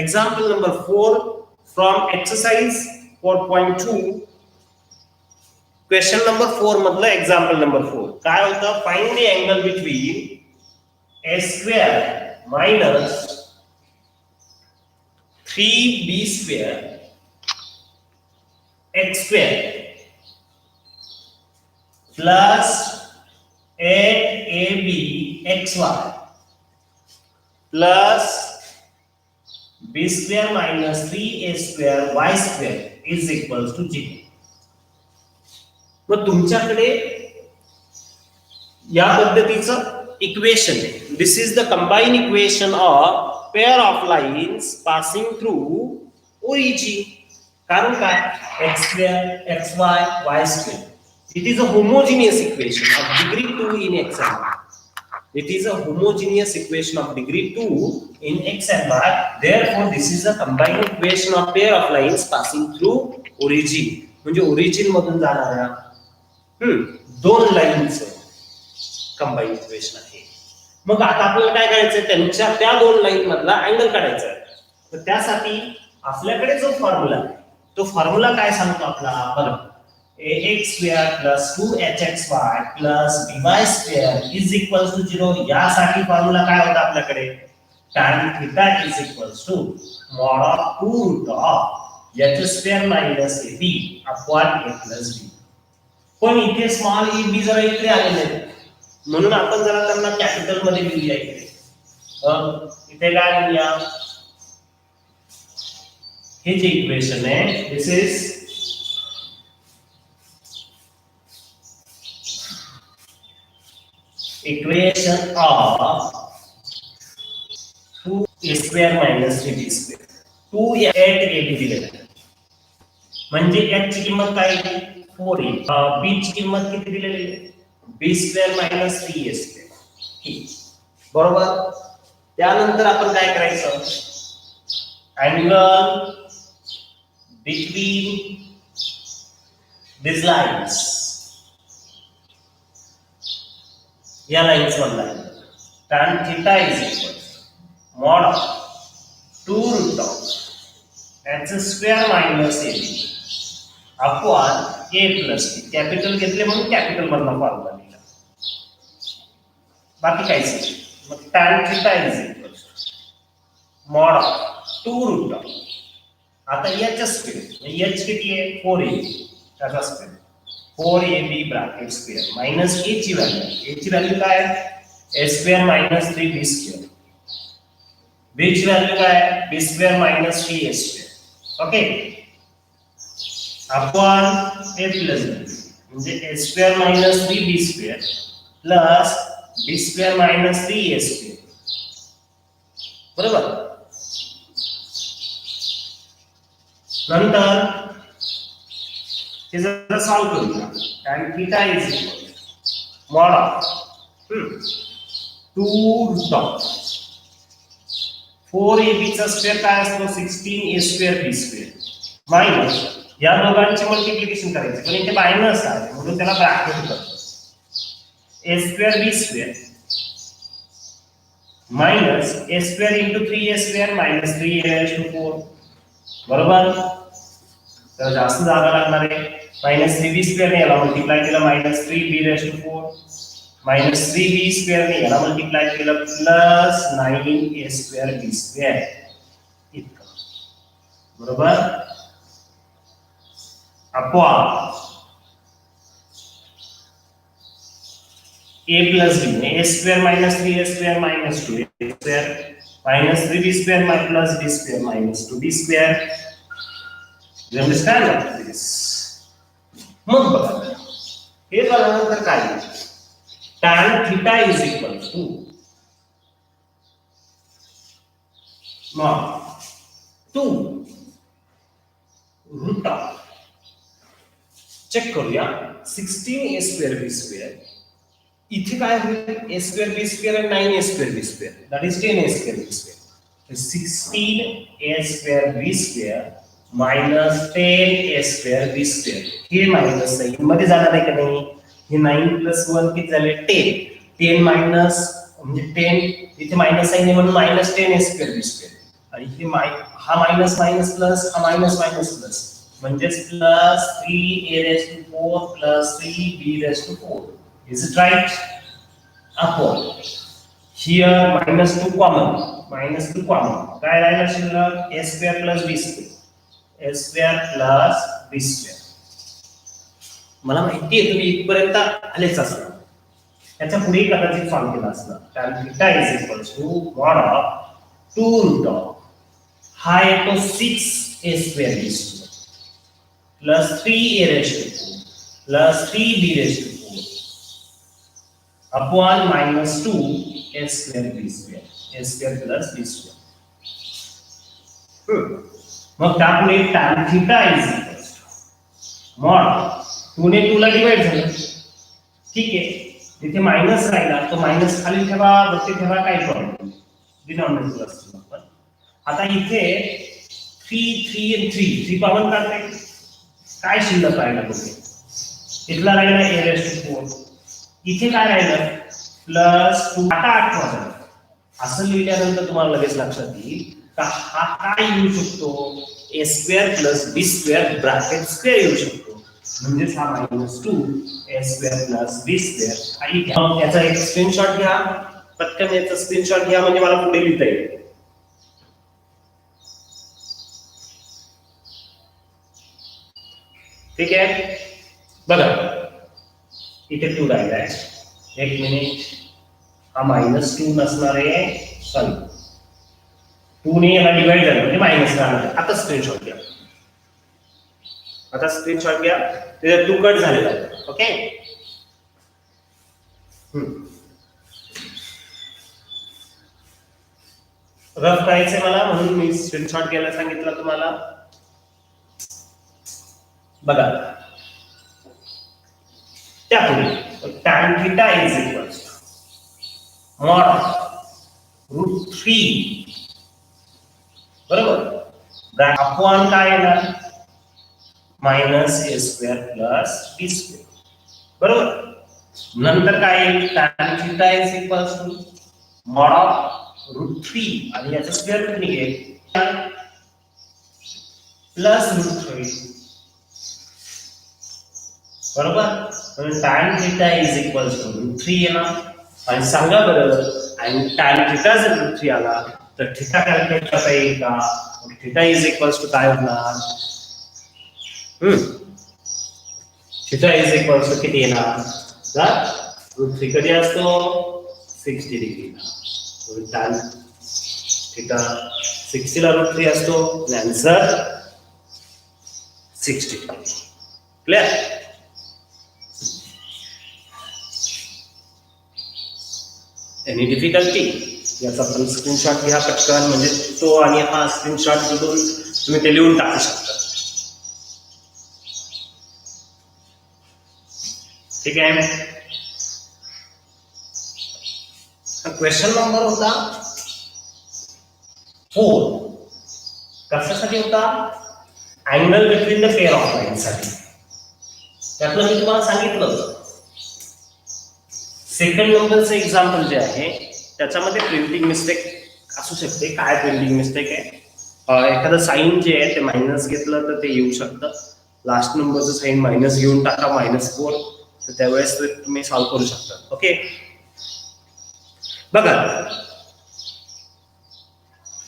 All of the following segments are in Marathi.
Example number 4 from exercise 4.2. Question number 4 मधलं example number 4 काय होतं? Find the angle between a square minus 3b square x square plus 8ab xy plus b square minus 3a square y square is equals to 0. मग तुमच्याकडे या पद्धतीचं इक्वेशन आहे. This is the combined equation of pair of lines passing through origin. कारण काय? x square xy y square. It is a homogeneous equation of degree 2 in x and y. It is a homogeneous equation of degree 2 in x and y. Therefore, this is a combined equation of pair of lines passing through origin. म्हणजे origin मधून जाणाऱ्या दोन लाईनचं कंबाइंड इक्वेशन आहे. मग आता आपल्याला काय करायचंय? त्यांच्या त्या दोन लाईन मधला अँगल काढायचा आहे. तर त्यासाठी आपल्याकडे जो फॉर्म्युला आहे तो फॉर्म्युला काय सांगतो आपला? बघा, ax square plus 2hxy plus by square is equals to 0. यासाठी फॉर्म्युला काय होता आपल्याकडे? tan theta is equals to mod of 2 root of h square minus ab upon a plus b. पण इथे स्मॉल e b जरा इकडे आलेले आहेत म्हणून आपण जरा त्यांना कॅपिटल मध्ये लिहूया. इथे काय लिहूया? हे जे इक्वेशन आहे this is equation of 2a square minus 3b square. 2 दिलेला आहे म्हणजे h ची किंमत काय आहे? 4a. b ची किंमत किती दिलेली आहे? b square minus 3a square. ठीक, बरोबर. त्यानंतर आपण काय करायचं? angle between these lines, या लाइन्स मधला tan theta is equal to mod of 2 root of h square minus ab upon a plus b. Capital घेतले म्हणून कॅपिटल मधला फॉर्म्युला लिहिला, बाकी काहीच नाही. मग tan theta is equal to mod of 2 root of आता h स्क्वेअर, h किती आहे? 4a त्याचा square 4ab bracket square minus a ची व्हॅल्यू काय आहे? a square minus 3b square. b ची व्हॅल्यू काय आहे? b square minus 3a square. Okay, upon a plus b म्हणजे a square minus 3b square plus b square minus 3a square. बरोबर. नंतर हे जरा सॉल्व करूया. tan theta is equal to mod of 2 root of 4ab चा स्क्वेअर काय असतो? 16a square b square minus या दोघांचे मल्टिप्लिकेशन करायचे पण इथे मायनस आहे म्हणून त्याला ब्रॅकेट करतो. a square b square minus a square into 3a square minus 3a raised to 4. बरोबर. तर जास्त जागा लागणार आहे. माइनस 3b स्क्वेअर ने याला मल्टिप्लाय केलं minus 3b raised to 4 minus 3b square ने याला मल्टिप्लाय केलं plus 9a square b square इतकं. बरोबर. अपॉन a प्लस b ने a square minus 3a square minus 2a square minus 3b square plus b square minus 2b square. You understand this? मग बघा हे झाल्यानंतर काय? tan theta is equal to mod 2 root of check करूया 16a square b square. इथे काय होईल? a square b square and 9a square b square that is 10a square b square. 16a square b square minus 10a square b square. हे माइनस साइन मध्ये जाणार आहे का नाही? हे 9 प्लस 1 किती झाले? 10 माइनस म्हणजे 10 इथे माइनस साइन आहे म्हणून minus 10a square b square आणि हे हा मायनस मायनस प्लस, हा मायनस मायनस प्लस, म्हणजेच plus 3a⁴ plus 3b⁴. Is it right? Upon here -2 common, -2 common, काय राहिलं शिल्लक? a² plus b², a² plus b². मला माहिती आहे तुम्ही इथपर्यंत आलेच असणार, त्याच्या पुढे कदाचित सॉल्व्ह केला असणार. कारण theta is equal to mod of 2√, हा येतो 6a² b² plus 3a⁴ plus 3b⁴ upon -2 a² b², a² plus b². मग त्यापुढे tan theta is equal to mod 2 ने 2 ला डिवाइड झालं, ठीक आहे. तिथे मायनस राहिला तो मायनस खाली ठेवा, वरती ठेवा, काही प्रॉब्लेम, डिनॉमिनेटर असतो आपण. आता इथे 3 आणि 3 कॉमन काढते, काय शिल्लक राहिला बघे? इथला राहिला a⁴, इथे काय राहिलं? प्लस 2. आता आठवा, असं लिहिल्यानंतर तुम्हाला लगेच लक्षात येईल का हा काय येऊ शकतो? a² plus b² bracket square येऊ शकतो, म्हणजेच हा -2 a² प्लस b². याचा एक स्क्रीनशॉट घ्या, पटकन याचा स्क्रीनशॉट घ्या, म्हणजे मला पुढे लिहिता येईल. ठीक आहे, बघा इथे 2 राहिलाय, एक मिनिट, हा -2 नसणार आहे, सॉरी 2 ने याला डिवाइड झालं म्हणजे मायनस राहणार. आता स्क्रीनशॉट घ्या, आता स्क्रीनशॉट घ्या, त्याच्यात 2 कट झालेला आहे. ओके, रफ करायचंय मला, म्हणून मी स्क्रीनशॉट घ्यायला सांगितलं तुम्हाला. बघा त्यापुढे tan theta is equal to mod √3, बरोबर, अपॉन काय येणार? -a² प्लस b², बरोबर. नंतर काय येईल? tan theta is equal to mod of √3 आणि याचा स्क्वेअर रूट निघेल प्लस √3, बरोबर. tan theta is equal to √3 येणार. आणि सांगा बरं, आणि tan थीटा जर √3 आला तर थीटा कॅल्क्युलेट करता येईल का? थीटा इज इक्वल टू काय होणार? थीटा इज इक्वल टू किती येणार? √3 कधी असतो? 60 डिग्रीला. tan थीटा 60 ला √3 असतो, answer 60 degree. Clear? Any difficulty? याचा पण स्क्रीनशॉट घ्या पटकन, म्हणजे तो आणि हा स्क्रीनशॉट जोडून तुम्ही ते लिहून टाकू शकता. ठीक आहे. क्वेश्चन नंबर होता 4. कशासाठी होता? Angle between the pair of line साठी. त्यातलं मी तुम्हाला सांगितलं. सेकंड नंबरचं एक्झाम्पल जे आहे त्याच्यामध्ये प्रिंटिंग मिस्टेक असू शकते. काय प्रिंटिंग मिस्टेक आहे? एखादं साईन जे आहे ते मायनस घेतलं तर ते येऊ शकतं. लास्ट नंबरचं साईन मायनस घेऊन टाका, -4, तर त्यावेळेस तुम्ही सॉल्व्ह करू शकता. ओके, बघा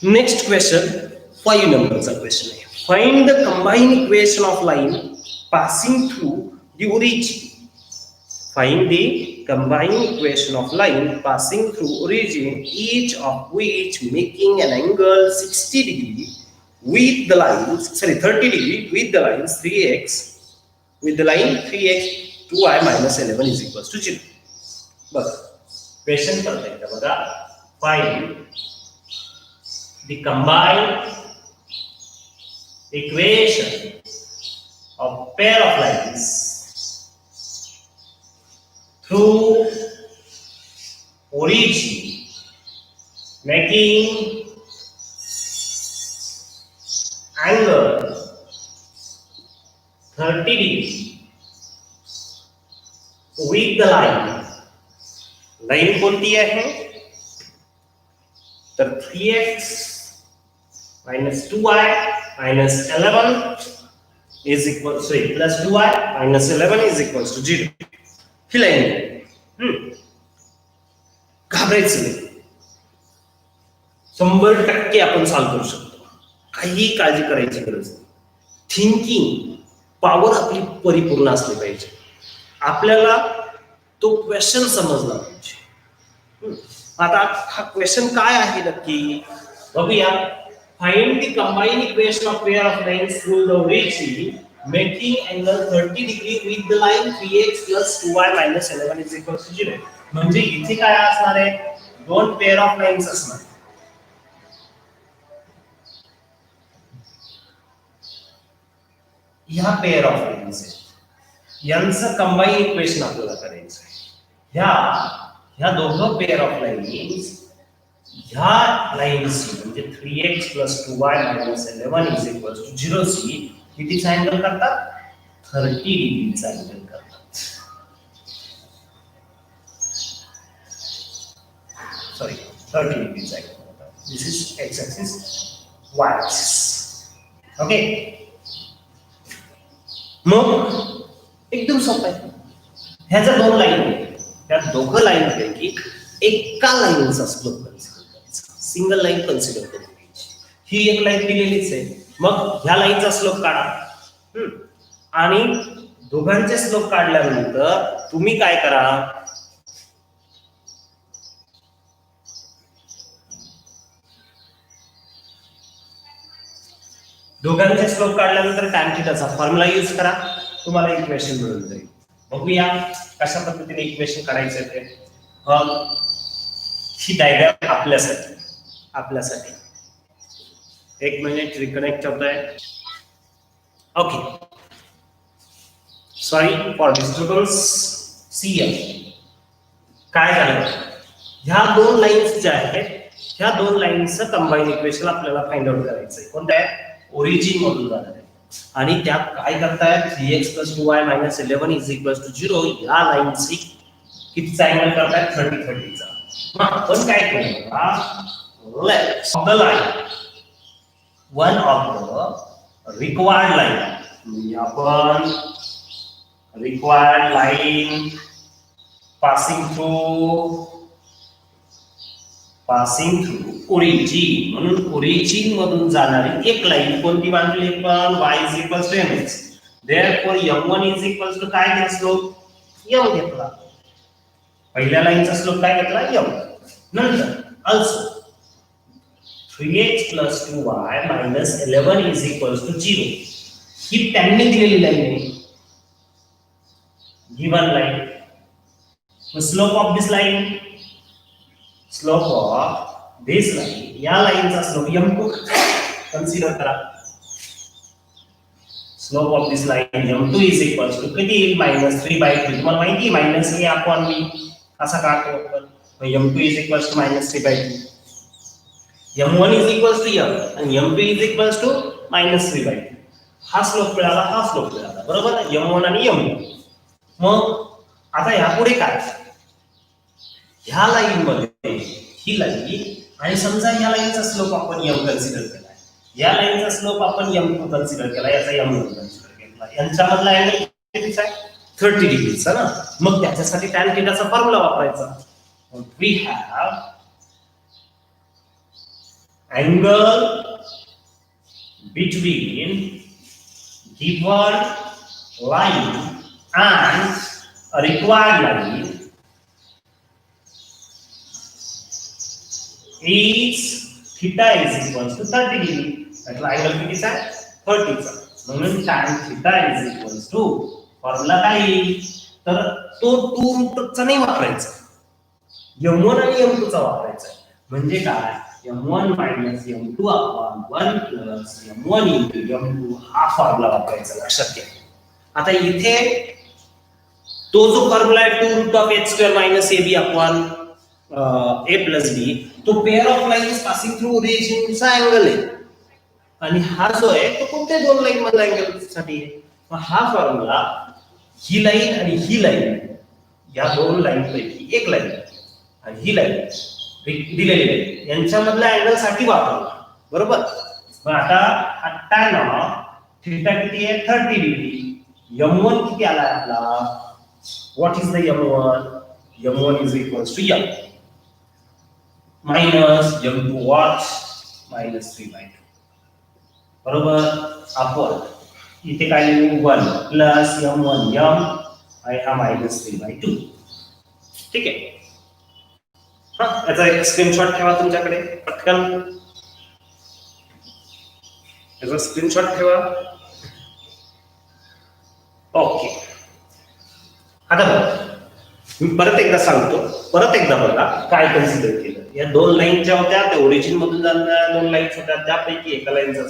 नेक्स्ट क्वेश्चन 5 नंबरचा क्वेश्चन आहे. Find the combined equation of line passing through the origin. Find the combined equation of line passing through origin, each of which making an angle 60 degree with the lines, 30 degree with the lines 3x, with the line 3x 2y minus 11 is equals to 0. बघा क्वेश्चन करता येतं बघा. Find the combined equation of pair of lines through origin making angle 30 degree with the line. Line कोणती आहे? तर 3x minus 2y minus 11 is equal, sorry, plus 2y minus 11 is equals to 0. He line घाबरायचं नाही, 100% आपण सॉल्व्ह करू शकतो, काही काळजी करायची गरज नाही. थिंकिंग पॉवर आपली परिपूर्ण असली पाहिजे, आपल्याला तो क्वेश्चन समजला पाहिजे. आता हा क्वेश्चन काय आहे नक्की बघूया. Find the combined equation of pair of lines through the origin making angle 30 degree with the line 3x plus 2y minus 11 is equal to 0. म्हणजे इथे काय असणार आहे, दोन पेअर ऑफ लाइन्स असणार. ह्या पेअर ऑफ लाइन्स आहेत, यांचं कंबाईन इक्वेशन आपल्याला करायचं आहे. ह्या दोघं पेअर ऑफ लाइन्स ह्या लाइन्स म्हणजे 3x plus 2y minus 11 is equal to 0 C कितीचा अँगल करतात, 30 डिग्रीचा अँगल करतात. सॉरी 30 डिग्रीचा अँगल करतात. This is X axis, Y axis. Okay, मग एकदम सोपं आहे. ह्या जर दोन लाईन आहेत, त्या दोघं लाईन पैकी एका लाईनचा स्लोप कन्सिडर करायचा, सिंगल लाईन कन्सिडर करायची. ही एक लाईन दिलेलीच आहे, मग ह्या लाईनचा स्लोप काढा. आणि दोघांचे स्लोप काढल्यानंतर तुम्ही काय करा, दोघांचे स्लोप काढल्यानंतर टॅन थीटाचा फॉर्म्युला यूज करा, तुम्हाला इक्वेशन मिळून जाईल. बघूया कशा पद्धतीने इक्वेशन काढायचं ते. ही डायग्राम आपल्यासाठी एक मिनिट रिकनेक्ट होतोय. Okay, sorry for disturbance. CM काय झालं, ह्या दोन लाईन्स ज्या आहेत, ह्या दोन लाईन्सचं कंबाईन इक्वेशन आपल्याला फाइंड आउट करायचंय. कोणतं आहे, ओरिजिन मधून जाणार आहे. आणि त्यात काय करतायत, 3x plus 2y minus 11 is equals to 0. या लाईनची कितीचा अँगल करतायत, 30 चा. मग आपण काय करूया, left of the line, one of the required line, आपण required line passing through origin, म्हणून ओरिजिन मधून जाणारी एक लाईन कोणती बांधली आपण, y is equals to mx. therefore m1 is equals to काय घेतला स्लोप, m घेतला. पहिल्या लाईनचा स्लोप काय घेतला, m. नंतर also 3x plus 2y minus 11 is equals to 0. ही त्यांनी दिलेली लाईन आहे, given line. the slope of this line, या लाईनचा स्लोप m2 कन्सिडर करा. Slope of this line m2 is equals to किती येईल, -3/3. तुम्हाला माहिती आहे -a upon b असा काढतो आपण. m2 is equals to -3/2. m1 is equals to m आणि m2 is equals to -3/2. हा स्लोप मिळाला, हा स्लोप मिळाला, बरोबर आहे, m1 आणि m2. मग आता यापुढे काय, ह्या लाईन मध्ये ही लाईन आणि समजा या लाईनचा स्लोप आपण m कन्सिडर केलाय, या लाईनचा स्लोप आपण m2 कन्सिडर केला, याचा m1 कन्सिडर केला. यांच्यामधला अँगल कितीचा आहे, 30 डिग्रीचा ना. मग त्याच्यासाठी टॅन थीटाचा फॉर्म्युला वापरायचा. We have angle between given line and required line is theta is equals to 30 degree. त्यातला अँगल कितीचा आहे, 30 चा. म्हणून tan theta is equals to formula काय येईल, तर तो 2 रूट चा नाही वापरायचा, m1 आणि m2 चा वापरायचा. म्हणजे काय, m1 minus m2 upon 1 plus m1 into m2 हा फॉर्म्युला वापरायचा, लक्षात घ्या. आता इथे तो जो फॉर्म्युला आहे 2 root of h square minus ab upon a plus b, तो pair of lines passing through origin चा अँगल आहे. आणि हा जो आहे तो कोणत्या दोन लाईन मधला अँगल साठी आहे. मग हा फॉर्म्युला ही लाईन आणि ही लाईन, या दोन लाईन पैकी एक लाईन आणि ही लाईन दिलेली आहे, यांच्यामधल्या अँगल साठी वापरला, बरोबर. मग आता tan थीटा किती आहे 30 डिग्री. m1 किती आला आपला? What is the m1 is equals to m minus m2 what minus 3/2. बरोबर. आपण इथे काय लिहू 1 प्लस m1 m आणि हा मायनस 3/2. ठीक आहे. याचा एक स्क्रीनशॉट ठेवा तुमच्याकडे पटकन. याचा स्क्रीनशॉट ठेवा. ओके. आता बघा मी परत एकदा सांगतो, परत एकदा बघा काय कन्सिडर केलं. या दोन लाईन ज्या होत्या त्या ओरिजिन मधून जाणाऱ्या दोन लाईन्स होत्या, त्यापैकी एका लाईनचं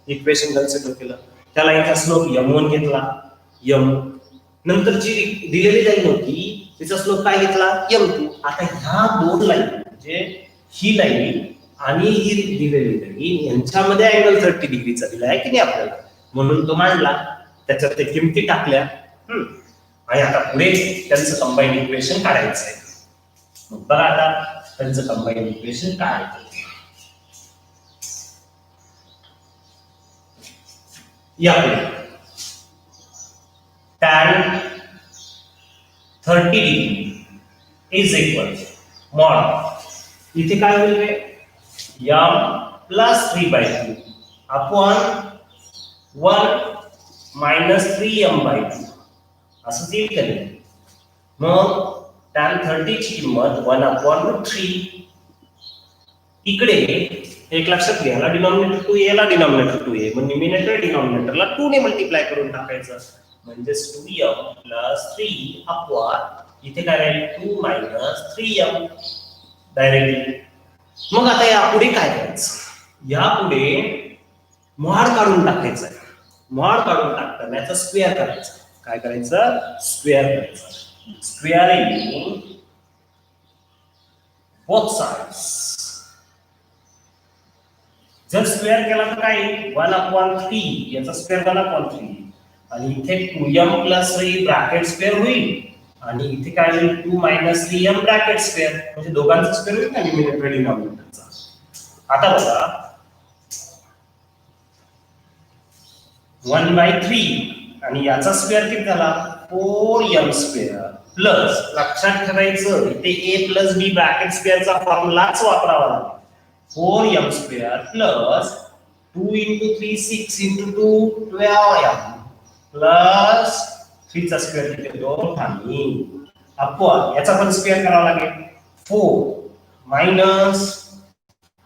इक्वेशन कन्सिडर केलं. त्या लाईनचा स्लोप m1 घेतला, m नंतर जी दिलेली लाईन होती तिचा स्लोप काय घेतला m2. आता ह्या दोन लाईन म्हणजे ही लाईन आणि ही दिलेली लाईन यांच्यामध्ये अँगल 30 डिग्रीचा दिला आहे की नाही आपल्याला, म्हणून तो मांडला, त्याच्यात ते किमती टाकल्या आणि आता पुढे त्यांचं कंबाईन इक्वेशन काढायचं आहे. मग बघा आता त्यांचं कंबाईन इक्वेशन काढायचं. यापुढे tan 30 degree is equal mod इथे काय होईल रे m plus 3/2 upon 1 minus 3m/2 असं येईल का नाही. मग tan 30 ची किंमत 1/√3. इकडे एक लक्षात घ्यायला डिनॉमिनेटर 2a ला डिनॉमिनेटर 2a मग न्यूमरेटर डिनॉमिनेटरला 2 ने मल्टिप्लाय करून टाकायचं म्हणजे 2m प्लस 3 अपॉन इथे काय राहील 2 मायनस 3m डायरेक्टली. मग आता यापुढे काय करायचं, यापुढे मॉड काढून टाकायचं. मॉड काढून टाकताना याचा स्क्वेअर करायचा. काय करायचं स्क्वेअर करायचं. Squaring both sides. जर स्क्वेअर केला तर काय 1/3 याचा स्क्वेअर 1/3 आणि इथे 2m प्लस 3 ब्रॅकेट स्क्वेअर होईल आणि इथे काय होईल 2 मायनस 3m ब्रॅकेट स्क्वेअर म्हणजे दोघांचा स्क्वेअर होईल आणि न्यूमरेटर डिनॉमिनेटरचा. आता बघा 1/3 आणि याचा स्क्वेअर किती झाला 4m स्क्वेअर प्लस लक्षात ठेवायचं इथे a प्लस b ब्रॅकेट स्क्वेअरचा फॉर्म्युलाच वापरावा लागेल. 4m square plus 2 into 3 6 into 2 12m plus 3 चा स्क्वेअर किती होतो 9 अपॉन याचा पण स्क्वेअर करावा लागेल 4 मायनस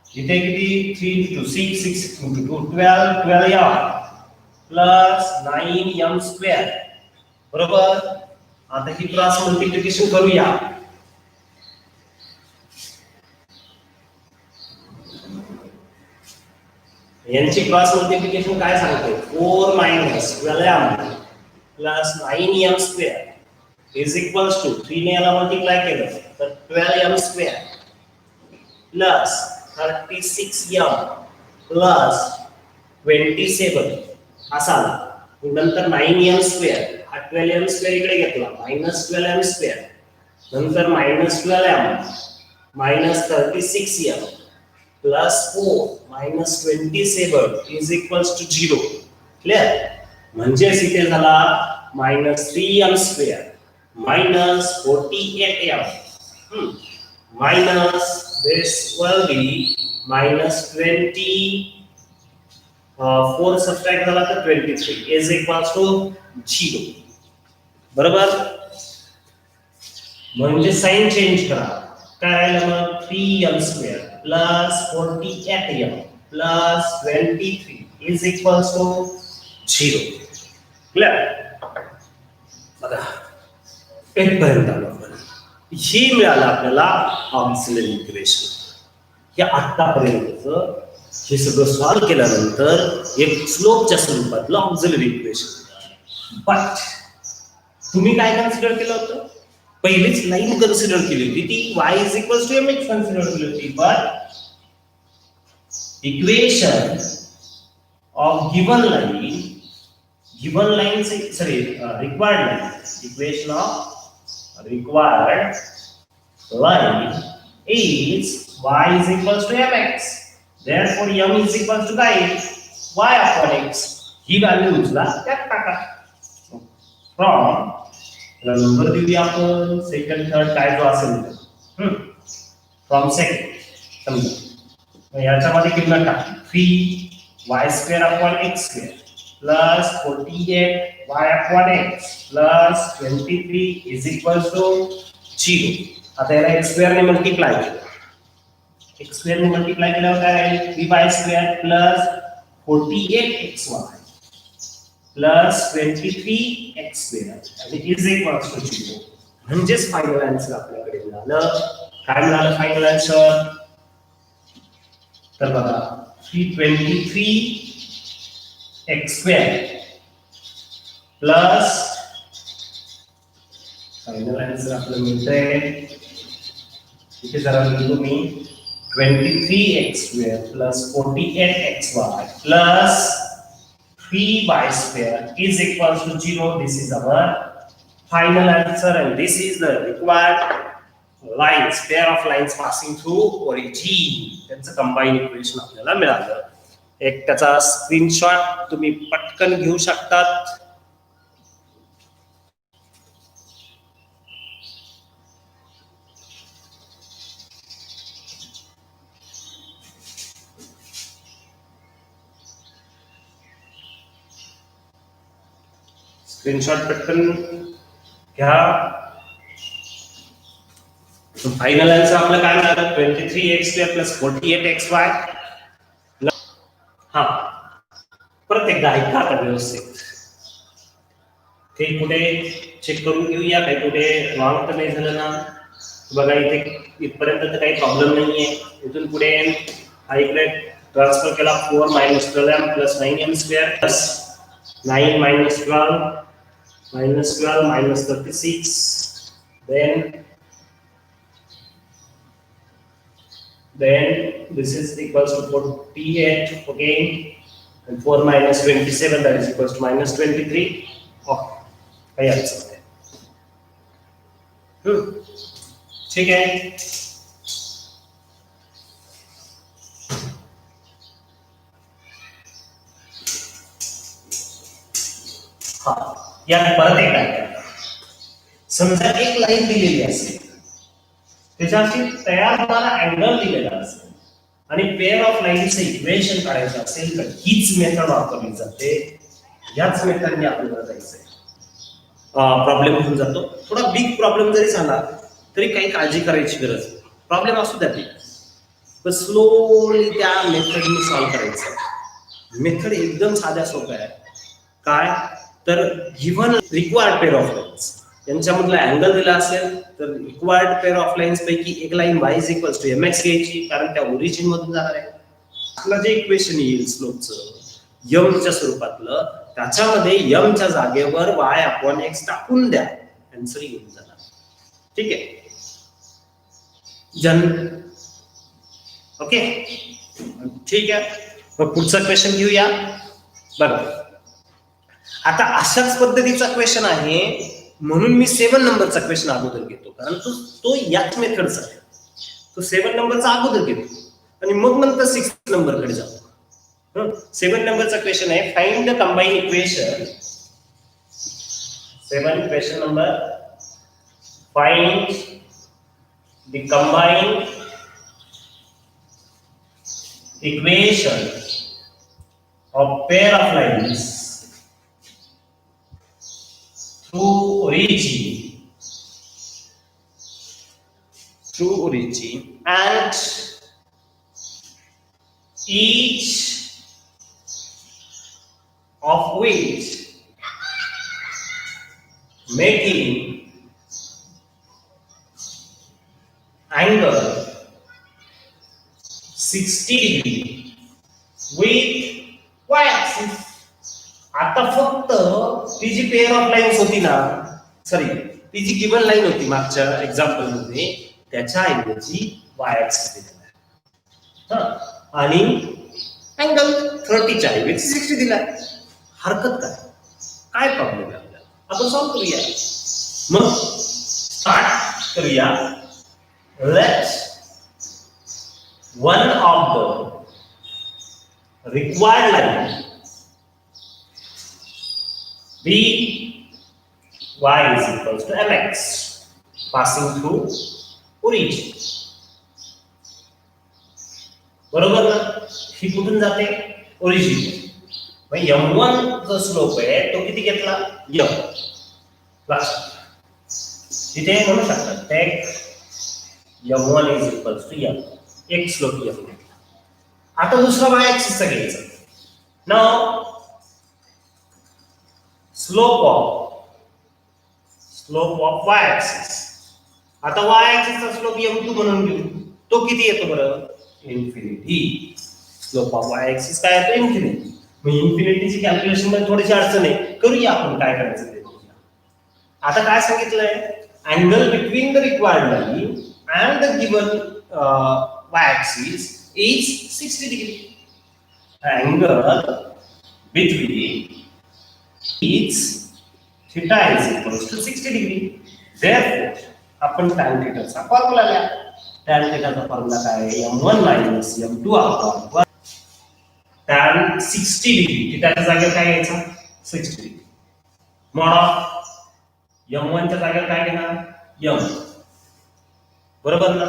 इथे किती 3 into 6 6 into 2 12 12m plus 9m square. बरोबर. आता ही क्रॉस मल्टिप्लिकेशन करूया. यांची क्रॉस मल्टिप्लिकेशन काय सांगते 4 minus 12m plus 9m square is equals to 3 ने याला मल्टिप्लाय केलं तर 12m square plus 36m plus 27 असा आला. नंतर 9m स्क्वेअर हा 12m स्क्वेअर इकडे घेतला मायनस 12m स्क्वेअर नंतर minus 12m minus 36m plus 4 minus 27 is equals to 0. Clear. म्हणजेच इथे झाला minus 3m square minus 48m minus this will be minus 4 subtract झाला तर 23 इज इक्वल्स टू 0. बरोबर. म्हणजे साइन चेंज करा. काय राहिलं मग 3m square plus 48m plus 23 is equals to 0. Clear. बघा इथपर्यंत आलो आपण. ही मिळालं आपल्याला ऑक्झिलरी इक्वेशन. हे आतापर्यंतचं हे सगळं सॉल्व्ह केल्यानंतर एक स्लोपच्या स्वरूपातलं ऑक्झिलरी इक्वेशन. बट तुम्ही काय कन्सिडर केलं होतं पहिलीच लाईन कन्सिडर केली होती ती y is equals to mx consider केली होती. But equation of given line sorry required line equation of required line is y is equals to mx. Therefore m is equal to काय y upon x ही व्हॅल्यू उचला त्यात टाका फ्रॉम नंबर देऊया आपण सेकंड थर्ड काय जो असेल तो फ्रॉम सेकंड समजा याच्यामध्ये किंमत टाकली 3y² upon x² plus 48y upon x plus 23 is equal to 0. आता याला x² ने मल्टिप्लाय केलं x² ने मल्टिप्लाय केल्यावर काय राहील 3y² plus 48xy plus 23x² आणि is equal to 0. म्हणजेच फायनल आन्सर आपल्याकडे मिळालं. काय मिळालं फायनल आन्सर? तर बघा 323 x² प्लस फायनल आन्सर आपल्याला मिळतंय इथे जरा लिहितो मी 23x² plus 48xy plus 3y² is equal to 0. This is our final answer and this is the required lines, pair of lines passing through origin. त्यांचं कंबाईन इक्वेशन आपल्याला मिळालं. एक त्याचा स्क्रीनशॉट तुम्ही पटकन घेऊ शकतात. स्क्रीनशॉट पटकन घ्या. फायनल आन्सर आपलं काय मिळालं 23x² plus 48xy. हा परत एकदा ऐका आता व्यवस्थित. ते कुठे चेक करून घेऊया काही कुठे रॉंग तर नाही झालं ना. बघा इथे इथपर्यंत तर काही प्रॉब्लेम नाहीये. इथून पुढे हा इकडे ट्रान्सफर केला 4 - 12m plus 9m² plus 9 - 12 minus 36 then this is equals to 48 again and 4 minus 27 that is equals to minus 23. काही अडचण नाही. ठीक आहे. हा या परत एकदा समजा एक लाईन दिलेली असेल त्याच्याशी तयार होणारा अँगल दिलेला असेल आणि पेअर ऑफ लाईनचे इक्वेशन काढायचं असेल तर हीच मेथड वापरली जाते. याच मेथडने आपल्याला जायचंय. प्रॉब्लेम होऊन जातो. थोडा बिग प्रॉब्लेम जरी झाला तरी काही काळजी करायची गरज नाही. प्रॉब्लेम असू द्या पण स्लोली त्या मेथडने सॉल्व्ह करायचं. मेथड एकदम साध्या सोप्या आहे. काय तर given required pair of lines यांच्यामधला अँगल दिला असेल तर रिक्वायर्ड पेअर ऑफ लाईन्स पैकी एक line y is equals to mx घ्यायची कारण त्या ओरिजिन मधून जाणार आहे. आपलं जे इक्वेशन येईल स्लोपचं m च्या स्वरूपातलं त्याच्यामध्ये m च्या जागेवर y अपॉन x टाकून द्या. आन्सर येऊन जाणार. ठीक आहे जन ओके ठीक आहे. मग पुढचा क्वेश्चन घेऊया. बघा आता अशाच पद्धतीचा क्वेश्चन आहे म्हणून मी 7 नंबरचा क्वेश्चन अगोदर घेतो कारण तो याच मेथडचा आहे. तो 7 नंबरचा अगोदर घेतो आणि मग नंतर 6 नंबर कडे जातो. 7 नंबरचा क्वेश्चन आहे find the combine equation. 7 question number find the combine equation of pair of lines through origin and each of which making angle 60 degree with y-axis. आता फक्त ती जी पेअर ऑफ लाईन्स होती ना सॉरी ती जी गिवन लाईन होती मागच्या एक्झाम्पल मध्ये त्याच्या ऐवजी y ऍक्सिस दिलेला आहे. आणि अँगल 30 च्या ऐवजी 60 दिलाय. हरकत काय प्रॉब्लेम आहे आपल्याला? आपण सॉल्व्ह करूया. मग स्टार्ट करूया. Let one of the required line b y is equals to mx passing through origin. बरोबर ना? ही कुठून जाते? ओरिजिन. मग m1 जो स्लोप आहे तो किती घेतला? m प्लस इथे म्हणू शकतात take m1 is equals to m. एक स्लोप m घेतला. आता दुसरा y ऍक्सिस चा घ्यायचा. Now slope of y axis. आता y ऍक्सिस चा स्लोप m2 म्हणून घेऊ. तो किती येतो बरं? Infinity. Slope of y axis काय येतो? इन्फिनिटी. मग इन्फिनिटीची कॅल्क्युलेशन मध्ये थोडीशी अडचण आहे. करूया आपण काय करायचं ते बघूया. आता काय सांगितलंय? Angle between the required line and the given y axis is 60 degree. Angle between is theta is equals to 60 degree. Therefore आपण tan थीटाचा फॉर्म्युला लिहा. tan थीटाचा फॉर्म्युला काय आहे? m1 m2 upon tan 60 degree. थीटाच्या जागेवर काय घ्यायचा? 60 डिग्री. मॉड ऑफ m1 च्या जागेवर काय घेणार? m. बरोबर ना?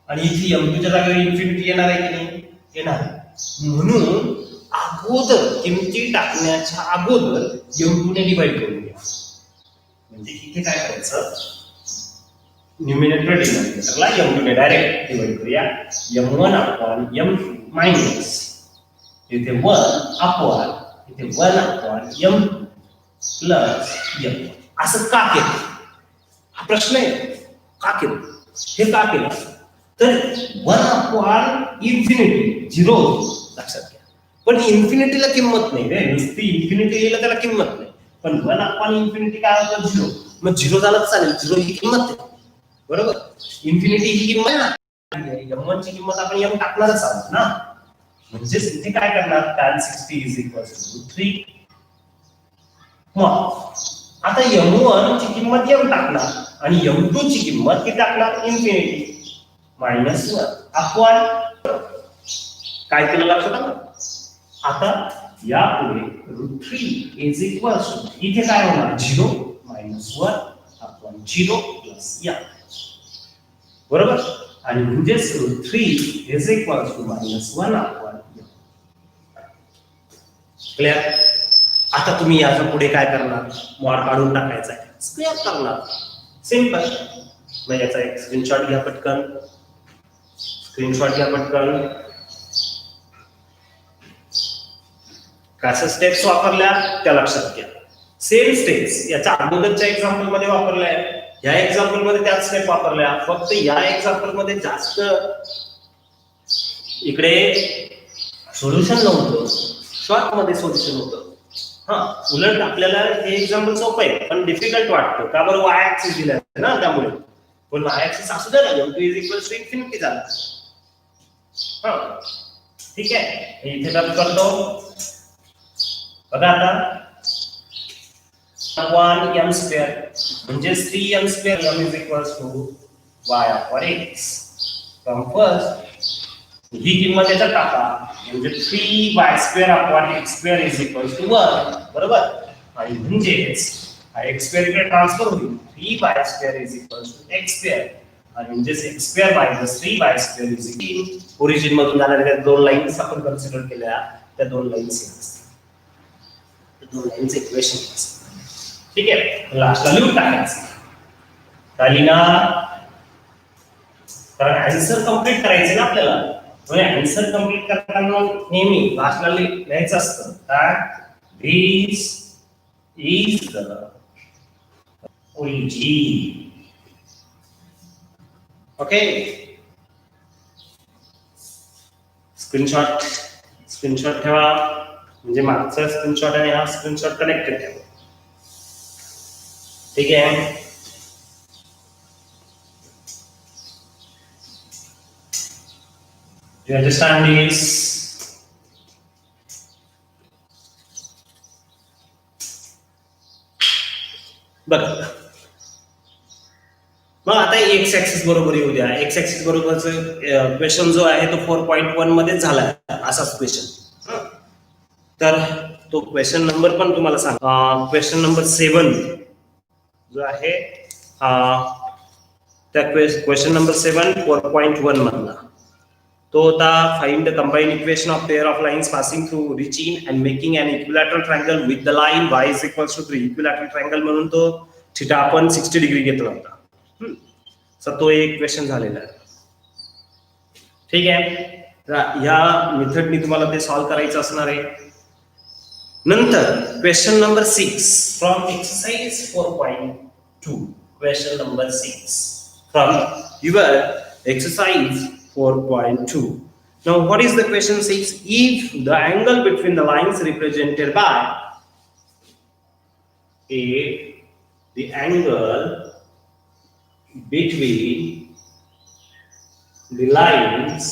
आणि इथे m2 च्या जागेवर इन्फिनिटी येणार आहे की नाही? येणार. म्हणून अगोदर किमती टाकण्याच्या अगोदर m2 ने डिवाइड करून घ्या. म्हणजे इथे काय करायचं? न्यूमिनेटर डिनॉमिनेटरला m2 ने डायरेक्ट डिवाइड करूया. m1 अपॉन m2 मायनस इथे 1 अपॉन इथे 1 अपॉन m प्लस m. असं का केलं? हा प्रश्न आहे. का केलं? हे का केलं? तर 1 अपॉन इन्फिनिटी 0 लक्षात घ्या. पण इन्फिनिटीला किंमत नाही रे. नुसती इन्फिनिटी लिहिलं त्याला किंमत नाही. पण 1 अपॉन इन्फिनिटी काय होतं? 0. मग 0 झालं चालेल. 0 ही किंमत आहे. बरोबर? इन्फिनिटी ही किंमत आहे. m1 ची किंमत आपण m टाकणारच आहोत ना. म्हणजे इथे काय करणार? tan 60 is equals to 3. मग आता m1 ची किंमत m टाकणार आणि m2 ची किंमत किती टाकणार? इन्फिनिटी मायनस 1 अपॉन काय केलं लक्षात आलं? आता यापुढे √3 is equals to इथे काय होणार? 0 मायनस 1 अपॉन 0 प्लस m. बरोबर? आणि म्हणजेच √3 is equals to minus 1 upon m. Clear? आता तुम्ही याच्या पुढे काय करणार? मॉड काढून टाकायचा आहे. स्क्वेअर करणार. सिंपल. मग याचा एक स्क्रीनशॉट घ्या पटकन. कशा स्टेप्स वापरल्या त्या लक्षात घ्या. सेम स्टेप्स याच्या अगोदरच्या एक्झाम्पल मध्ये वापरल्या आहे. या एक्झाम्पल मध्ये त्याच स्टेप वापरल्या. फक्त या एक्झाम्पल मध्ये जास्त इकडे सोल्युशन नव्हतं, शॉर्ट मध्ये सोल्युशन होतं. उलट आपल्याला हे एक्झाम्पल सोपं आहे पण डिफिकल्ट वाटतं. का बरं? y ऍक्सिस दिला आहे ना त्यामुळे. पण y ऍक्सिस असू द्या ना. m2 is equals to infinity झाला. ठीक आहे. इथे रब करतो. बघा आता 1 m स्क्वेअर म्हणजे 3m square. m is equals to y upon x. From first ही किंमत याच्यात टाका म्हणजे 3y square upon x square is equals to 1. बरोबर? आणि म्हणजेच हा x स्क्वेअर इकडे ट्रान्सफर होईल. 3y square is equals to x square आणि म्हणजेच x square minus 3y square is equal origin मधून जाणाऱ्या दोन लाईन्स आपण कन्सिडर केल्या. त्या दोन लाईन्स त्या दोन लाईन्स इक्वेशन. ठीक आहे. लास्टला लिहून टाकायचं. झाली ना? कारण आन्सर कंप्लीट करायचं ना आपल्याला. म्हणजे आन्सर कंप्लीट करताना नेहमी लास्टला लिहायचं असतं that this is the origin. Okay. Screenshot ठेवा. म्हणजे मागचा स्क्रीनशॉट आणि हा स्क्रीनशॉट कनेक्टेड ठेवा. ठीक आहे. You understand this? बघा मग आता एक्स ऍक्सिस बरोबर येऊ द्या. एक्स ऍक्सिस बरोबरच क्वेश्चन जो आहे तो 4.1 मध्ये झाला असाच क्वेश्चन. तर तो क्वेश्चन नंबर पण तुम्हाला सांग. क्वेश्चन नंबर 7 जो आहे त्या क्वेश्चन नंबर 7 4.1 मधला तो होता find the combined equation of pair of lines passing through origin and making an equilateral triangle with the line y is equals to 3. Equilateral triangle म्हणून तो थिटा आपण 60 डिग्री घेतला होता. सो तो एक क्वेश्चन झालेला आहे. ठीक आहे, या मेथडनी तुम्हाला ते सॉल्व्ह करायचं असणार आहे. नंतर question number 6 from exercise 4.2. Question number 6 from your exercise 4.2. Now what is the question 6? If the angle between the lines represented by the angle between the lines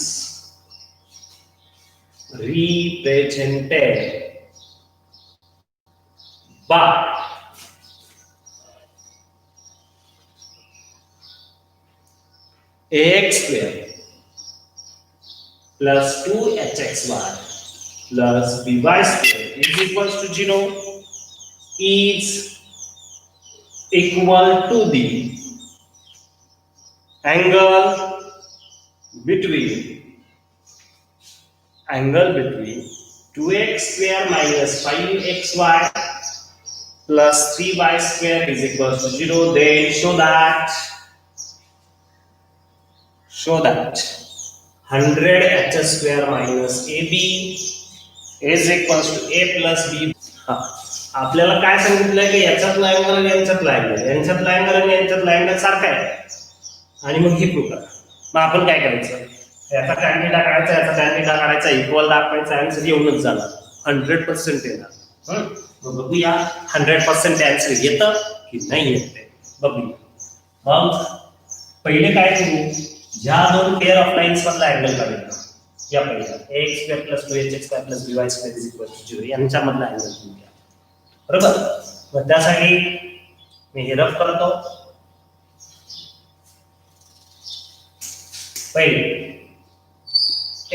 represented by ax square plus 2hxy plus by square is equals to 0 is equal to the angle between 2x square minus 5xy plus 3y square is equals to 0. Then show that 100 h square minus ab is equals to a plus b. आपल्याला काय सांगितलंय की याच्यातला अँगल आणि यांच्यातला अँगल सारखा आहे आणि मग हे प्रूव्ह करा. मग आपण काय करायचं, याचा tan थीटा काढायचा, याचा tan थीटा काढायचा, इक्वल दाखवायचा आन्सर येऊनच जाणार, 100% येणार. मग बघूया 100% आन्सर येतं की नाही येते बघूया. मग पहिले काय करू, ज्या दोन पेअर ऑफ लाईन्स मधला अँगल काढूया. या पहिला ax square plus 2hx square plus by square is equal to 0 यांच्यामधला अँगल घेऊया. बरोबर, मग त्यासाठी मी हे रफ करतो. पहिले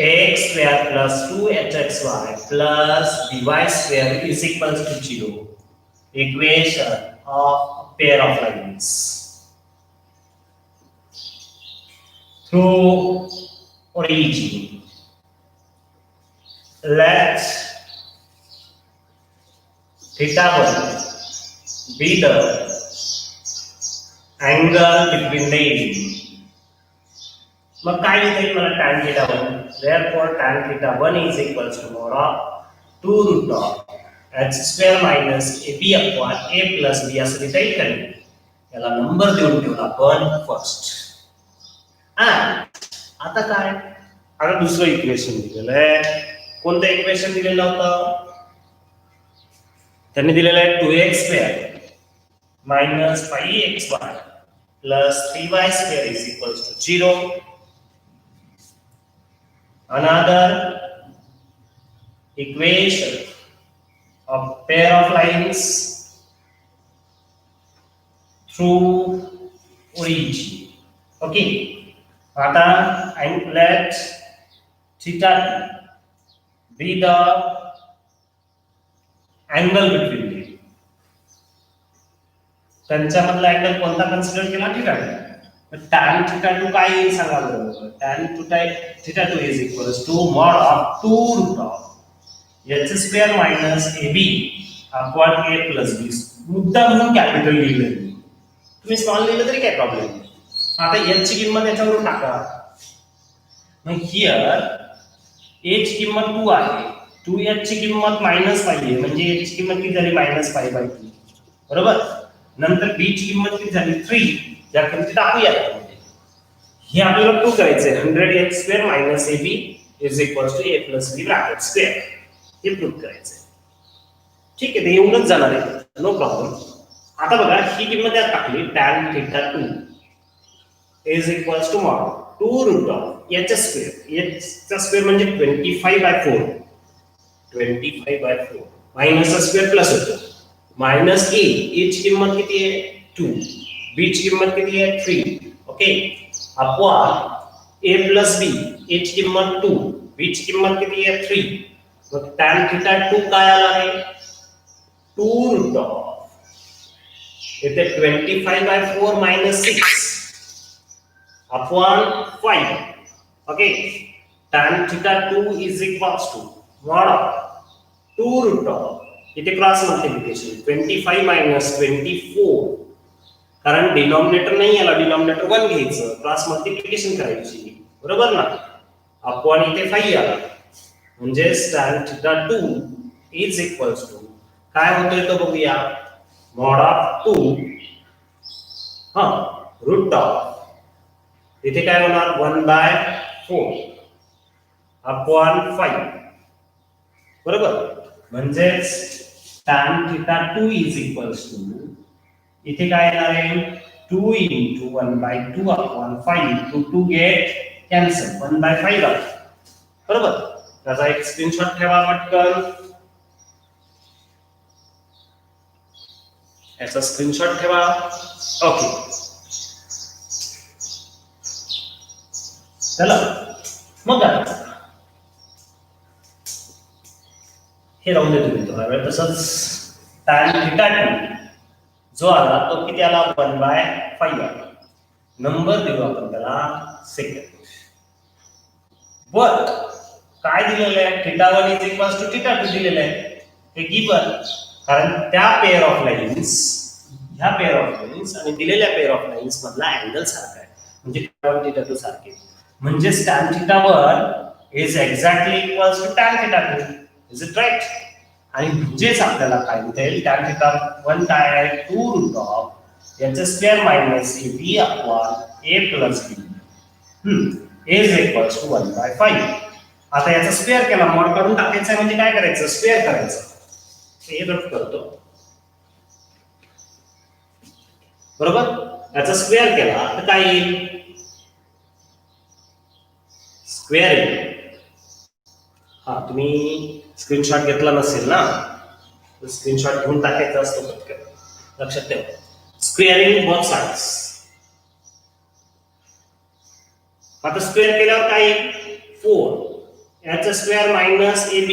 ax square plus 2hxy plus by square is equal to 0. Equation of pair of lines through origin. Let theta 1 be the angle between the edges. मग काय लिहिता येईल मला tan theta 1. Therefore tan theta 1 is equals to mod of 2 root of h square minus ab upon a plus b असं लिहिता येईल का नाही. याला नंबर देऊन ठेवला आपण फर्स्ट. आता काय, आता दुसरं इक्वेशन दिलेलं आहे. कोणतं इक्वेशन दिलेलं होतं, त्यांनी दिलेलं आहे 2x square minus 5xy plus 3y square is equals to 0. Another equation of pair of lines through origin. Okay, आता and let theta be the angle between them. त्यांच्यामधला अँगल कोणता कन्सिडर केला, ठीक आहे. tan theta 2 काय येईल सांगा बरोबर. tan theta 2 is equals to mod of 2 root of h square minus ab upon a plus b. मुद्दा म्हणून कॅपिटल लिहिलं, तुम्ही स्मॉल लिहिलं तरी काय प्रॉब्लेम नाही. आता h ची किंमत याच्यावरून टाका. मग हियर a ची किंमत 2 आहे, 2h ची किंमत -5 आहे, म्हणजे h ची किंमत किती झाली -5/2. बरोबर. नंतर b ची किंमत किती झाली 3. या किमती टाकूया. हे आपल्याला प्रूव्ह करायचंय 100h square minus ab is equals to a plus b bracket square. हे प्रूव्ह करायचंय. ठीक आहे, ते येऊनच जाणार आहे, नो प्रॉब्लेम. आता बघा ही किंमत यात टाकली tan theta 2 is equals to mod 2 root of h square. h चा स्क्वेअर म्हणजे 25/4. 25/4 मायनस स्क्वेअर प्लस होतो मायनस a. a ची किंमत किती आहे 2, b ची किंमत किती आहे 3. Okay, upon a plus b. a ची किंमत 2, b ची किंमत किती आहे 3. मग tan थिटा 2 काय आला आहे 2 रूट ऑफ इथे 25/4 minus 6 upon 5. Okay, tan theta 2 is equals to mod of 2 root of इथे क्रॉस मल्टिप्लिकेशन 25 minus 24 कारण डिनॉमिनेटर नाही आला डिनॉमिनेटर 1 घ्यायचं क्रॉस मल्टिप्लिकेशन करायची बरोबर ना अपॉन इथे 5 आला म्हणजे tan theta 2 is equals to काय होतोय तो बघूया mod of 2 रूट ऑफ इथे काय होणार 1/4 अपॉन 5 बरोबर म्हणजेच tan theta 2 is equals to इथे काय येणार आहे 2 into 1/2 upon 5 to 2 get cancel 1/5 बरोबर त्याचा एक स्क्रीनशॉट ठेवा पटकन याचा स्क्रीनशॉट ठेवा ओके चला मग हे राहून दे तुम्ही थोडा वेळ तसंच tan theta 2 जो आला तो किती आला 1/5 आला नंबर देऊ आपण त्याला सेकंड बट काय दिलेलं आहे theta 1 is equals to theta 2 दिलेलं आहे हे गिवन कारण त्या पेअर ऑफ लाईन्स ह्या पेअर ऑफ लाईन्स आणि दिलेल्या पेअर ऑफ लाईन्स मधला अँगल सारखा आहे म्हणजे थीटा 2 सारखे म्हणजे tan theta 1 is exactly equals to tan theta 2 is it right आणि म्हणजेच आपल्याला काय लिहिता येईल tan theta 1 काय आहे 2 रूट ऑफ याचा square minus ab upon a plus b is equals to 1/5 आता याचा स्क्वेअर केला मॉड काढून टाकायचं आहे म्हणजे काय करायचं स्क्वेअर करायचं हे रफ करतो बरोबर याचा स्क्वेअर केला तर काय येईल स्क्वेअर येईल तुम्ही स्क्रीनशॉट घेतला नसेल ना तर स्क्रीनशॉट घेऊन टाकायचा असतो पटकन लक्षात ठेवा स्क्वेअरिंग बोथ साइड्स आता स्क्वेअर केल्यावर काय येईल 4 याचा square minus ab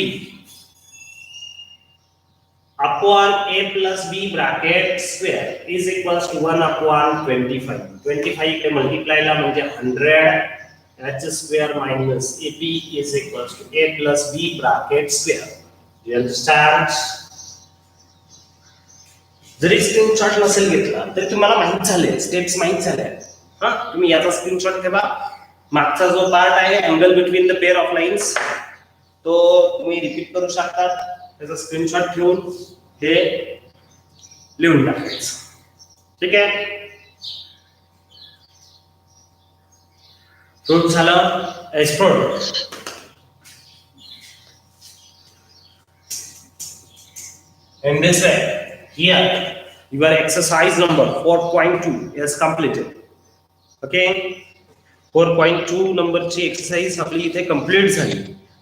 upon a plus b bracket square is equals to 1 upon 25 इकडे मल्टिप्लायला म्हणजे 100 याचा square minus ab is equals to a plus b bracket square you understand जरी स्क्रीनशॉट नसेल घेतला तरी तुम्हाला माहित झाले स्टेप्स माहित झाल्या तुम्ही याचा स्क्रीनशॉट ठेवा मागचा जो पार्ट आहे angle between the pair of lines तो तुम्ही रिपीट करू शकता त्याचा स्क्रीनशॉट ठेवून हे लिहून टाकायचं ठीक आहे प्रूफ झालं explore in this way here your exercise number 4.2 is completed okay 4.2 नंबरची एक्सरसाइज आपली इथे कंप्लीट झाली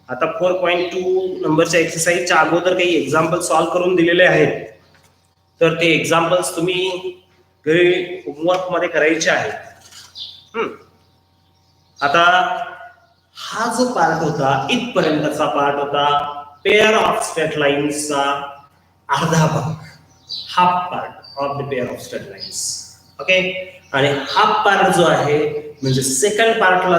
आता 4.2 नंबरच्या एक्सरसाइजच्या अगोदर काही एग्जांपल सॉल्व करून दिलेले आहेत तर ते एग्जांपल्स तुम्ही घरी होमवर्क मध्ये करायचे आहेत आता हा जो पार्ट होता इथपर्यंतचा पार्ट होता पेअर ऑफ स्ट्रेट लाईन्सचा अर्धा भाग half part of the pair of straight lines okay आणि हाफ पार्ट जो आहे म्हणजे सेकंड पार्टला